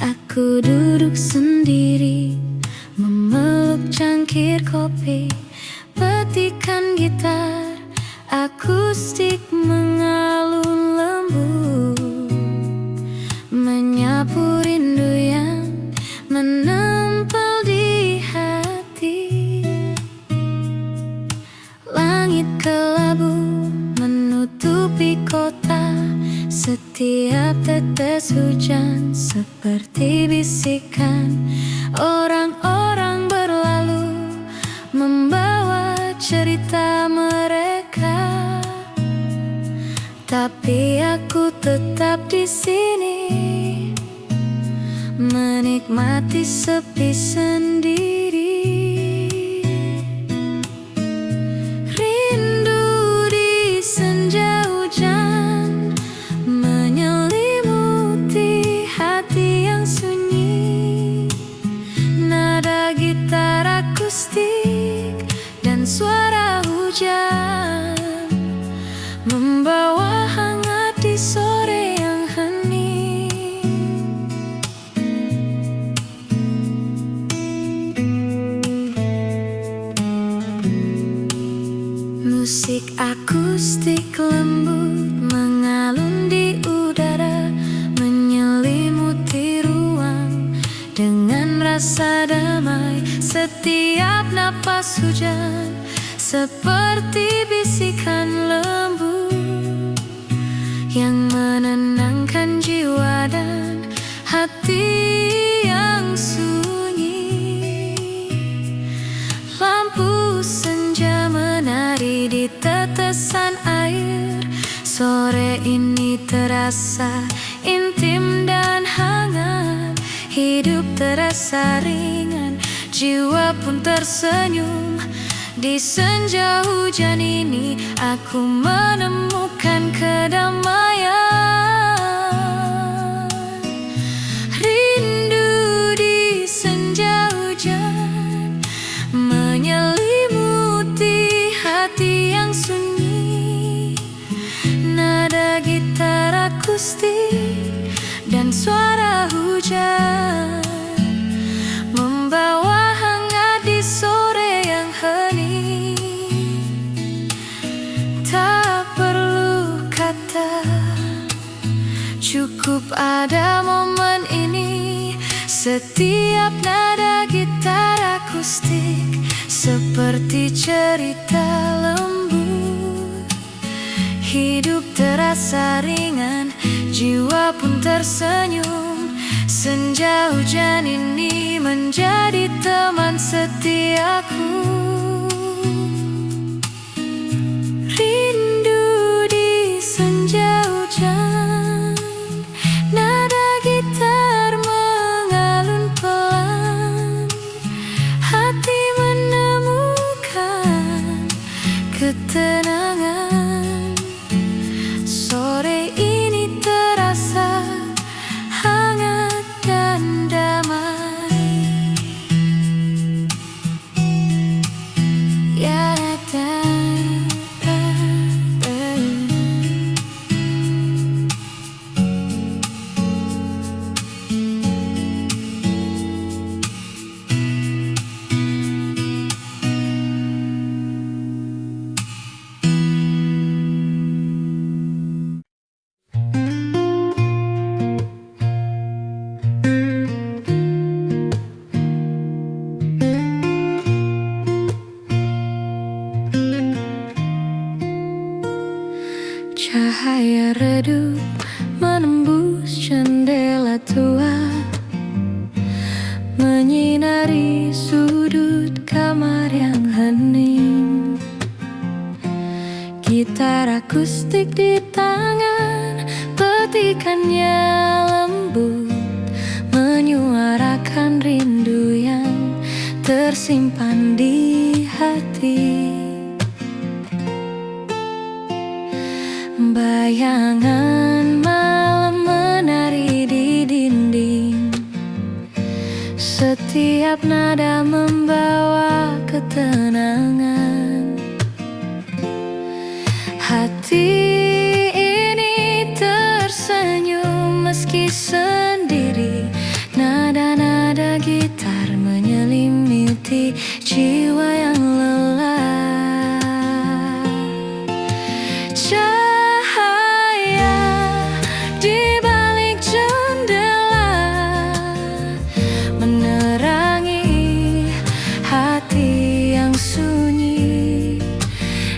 Speaker 2: Aku duduk sendiri memeluk cangkir kopi. Petikan gitar akustik mengalun lembut, menyapu rindu yang menempel di hati. Langit kelabu menutupi kota. Setiap tetes hujan seperti bisikan. Orang-orang berlalu membawa cerita mereka, tapi aku tetap di sini menikmati sepi sendiri. Rindu di senja hujan menyelimuti hati yang sunyi. Nada gitar akustik dan suara hujan, membawa hangat di sore yang hening. Musik akustik lembut mengalun di udara, menyelimuti ruang dengan rasa damai. Setiap napas hujan seperti bisikan lembut yang menenangkan jiwa dan hati yang sunyi. Lampu senja menari di tetesan air. Sore ini terasa intim dan hangat. Hidup terasa ringan, jiwa pun tersenyum. Di senja hujan ini aku menemukan kedamaian. Rindu di senja hujan menyelimuti hati yang sunyi. Nada gitar akustik dan suara hujan membawa hangat di sore yang hening. Tak perlu kata, cukup ada momen ini. Setiap nada gitar akustik seperti cerita lembut. Hidup terasa ringan, jiwa pun tersenyum. Senja hujan ini menjadi teman setiaku. Rindu di senja hujan, nada gitar mengalun pelan. Hati menemukan ketenangan. Sore ini terasa hangat dan damai. Ya cahaya redup menembus jendela tua, menyinari sudut kamar yang hening. Gitar akustik di tangan, petikannya lembut, menyuarakan rindu yang tersimpan di hati. Bayangan malam menari di dinding. Setiap nada membawa ketenangan. Hati ini tersenyum meski sendiri. Nada-nada gitar menyelimuti jiwa yang lelah.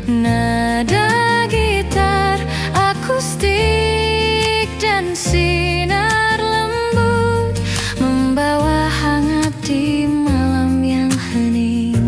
Speaker 2: Nada gitar akustik dan sinar lembut membawa hangat di malam yang hening.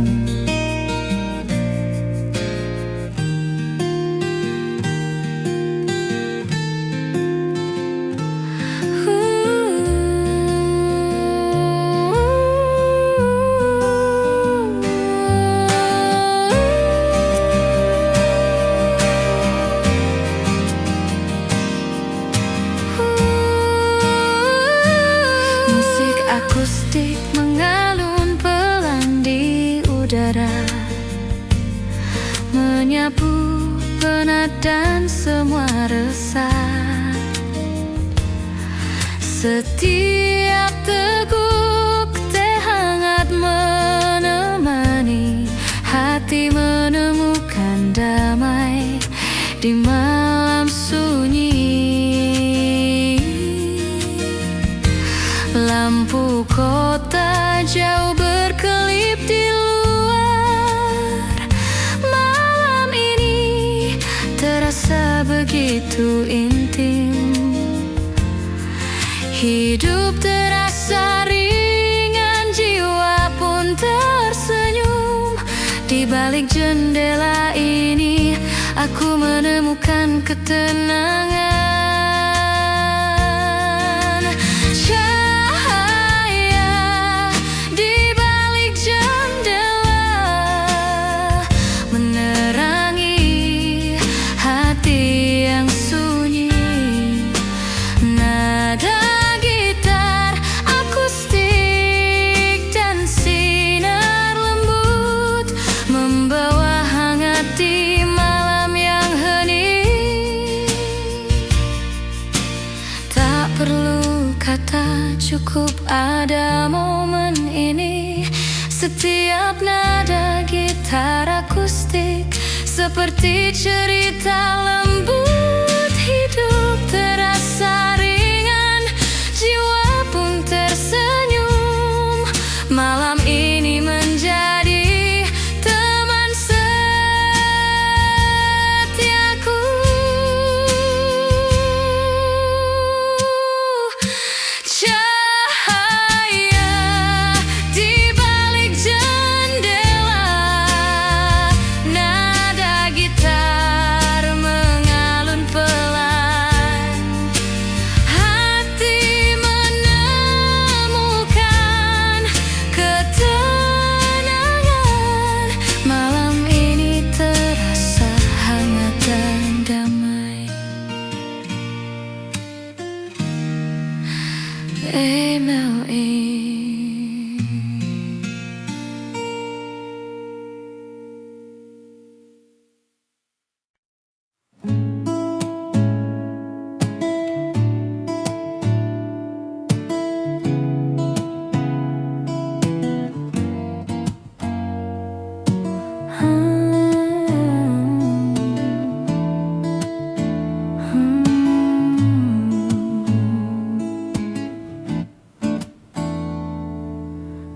Speaker 2: Akustik mengalun pelan di udara, menyapu penat dan semua resah. Setiap teguk teh hangat menemani hati menemukan damai di malam sunyi. Lampu kota jauh berkelip di luar. Malam ini terasa begitu intim. Hidup terasa ringan, jiwa pun tersenyum. Di balik jendela ini aku menemukan ketenangan. Cahaya di balik jendela menerangi hati yang sunyi. Nada gitar akustik dan sinar lembut membawa hangat di malam yang hening. Tak perlu kata, cukup ada momen ini. Setiap nada gitar akustik seperti cerita lembut. Hidup terasa ringan, jiwa pun tersenyum. Malam ini menjadi teman setiaku. Cahaya di balik jendela, nada gitar mengalun pelan. Hati menemukan ketenangan. Malam ini terasa hangat dan damai. MLE.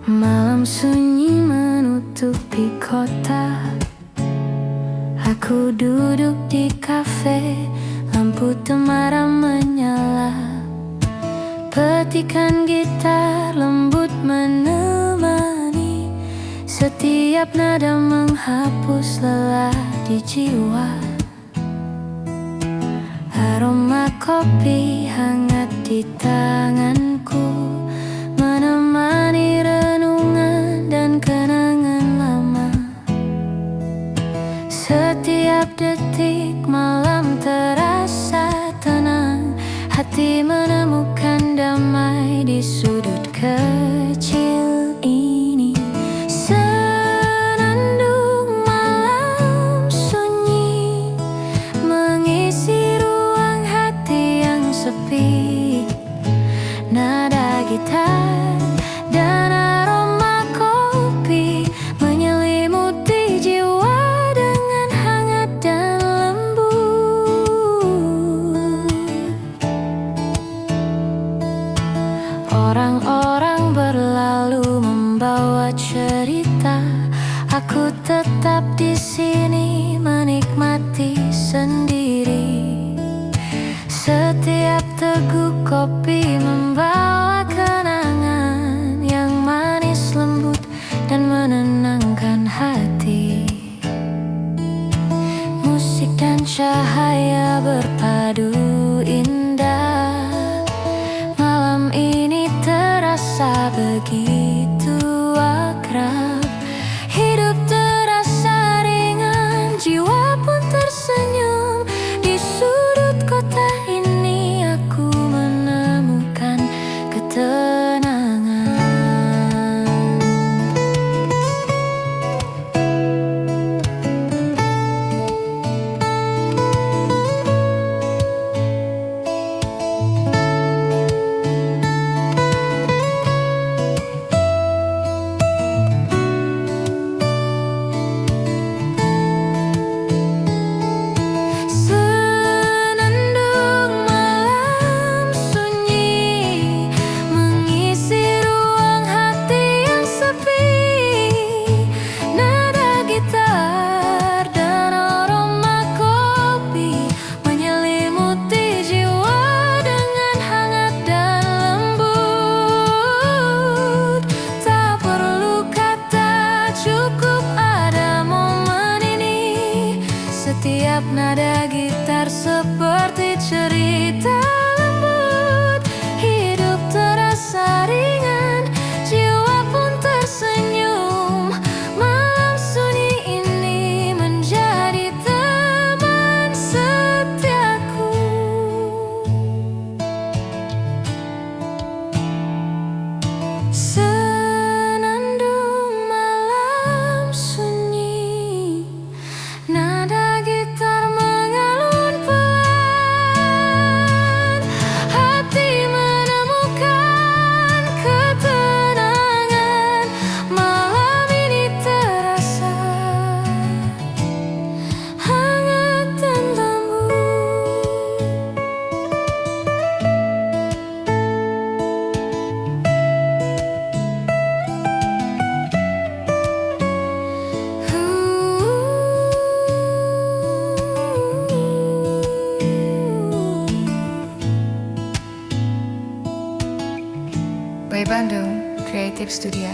Speaker 2: Malam sunyi menutupi kota. Aku duduk di kafe, lampu temaram menyala. Petikan gitar lembut menemani. Setiap nada menghapus lelah di jiwa. Aroma kopi hangat di tanganku menemani renungan dan kenangan lama. Setiap detik malam terasa tenang. Hati menemukan damai di sudut kecil ini. Senandung malam sunyi mengisi ruang hati yang sepi. Nada gitar dan aroma kopi menyelimuti jiwa dengan hangat dan lembut. Orang-orang berlalu membawa cerita. Aku tetap di sini menikmati sendiri. Setiap teguk kopi membawa kenangan yang manis lembut dan menenangkan hati. Musik dan cahaya berpadu indah. Malam ini terasa begitu akrab. Hidup terasa ringan, jiwa pun tersenyum. Di sudut kota ini aku menemukan ketenangan. Setiap nada gitar seperti cerita lembut. Hidup terasa ringan, jiwa pun tersenyum. Malam sunyi ini menjadi teman setiaku. Senandung malam sunyi, nada gitar mengalun pelan. Hati menemukan ketenangan. Malam ini terasa hangat dan lembut.
Speaker 3: By Bandung Creative Studio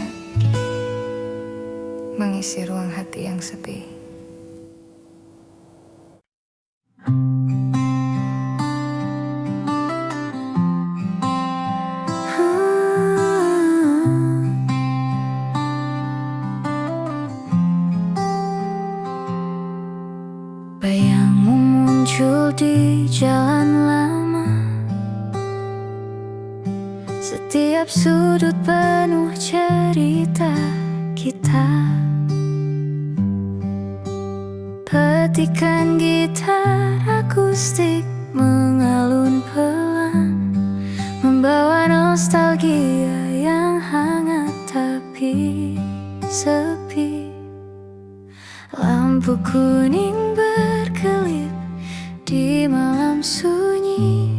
Speaker 3: mengisi ruang hati yang sepi.
Speaker 2: Bayangmu muncul di jalan lama. Setiap sudut penuh cerita kita. Petikan gitar akustik mengalun pelan, membawa nostalgia yang hangat tapi sepi. Lampu kuning berkelip di malam sunyi.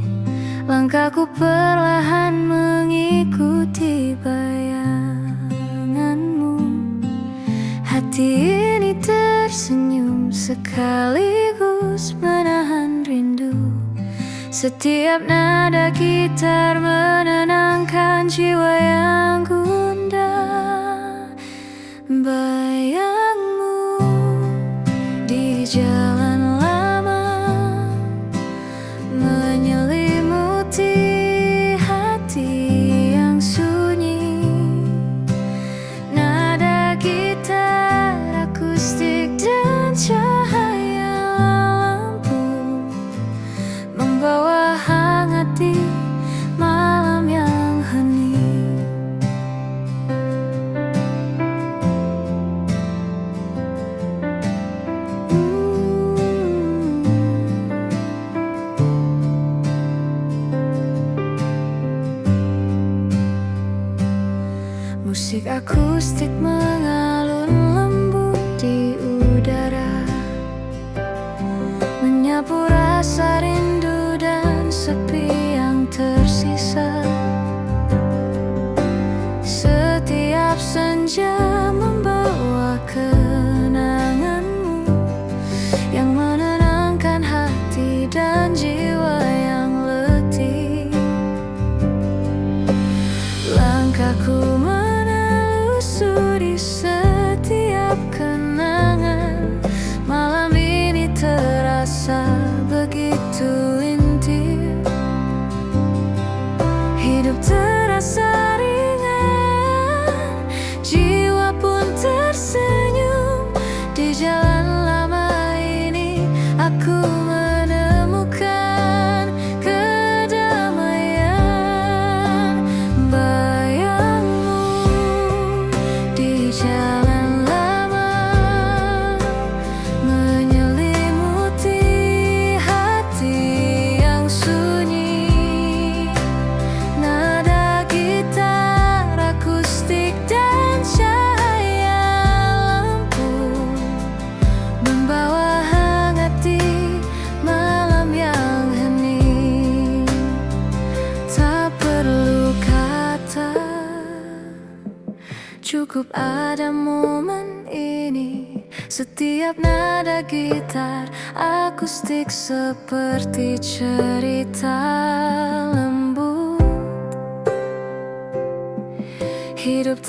Speaker 2: Langkahku perlahan mengikuti bayanganmu. Hati ini tersenyum sekaligus menahan rindu. Setiap nada gitar menenangkan jiwa yang gundah. Bayangmu di jalan lama menyelimuti hati yang sunyi. Nada gitar akustik dan cahaya lampu membawa hangat di malam yang hening. Musik akustik mengalun lembut di udara, menyapu rasa rindu dan sepi yang tersisa. Setiap senja membawa kenanganmu yang menenangkan hati dan jiwa yang letih. Langkahku menelusuri setiap kenangan. Malam ini terasa begitu intim. Hidup terasa ringan, jiwa pun tersenyum. Di jalan lama ini aku menemukan kedamaian. Bayangmu di jalan lama menyelimuti hati yang sunyi. Nada gitar akustik dan cahaya lampu membawa hangat di malam yang hening. Tak perlu kata, cukup ada momen ini. Setiap nada gitar akustik seperti cerita lembut. Hidup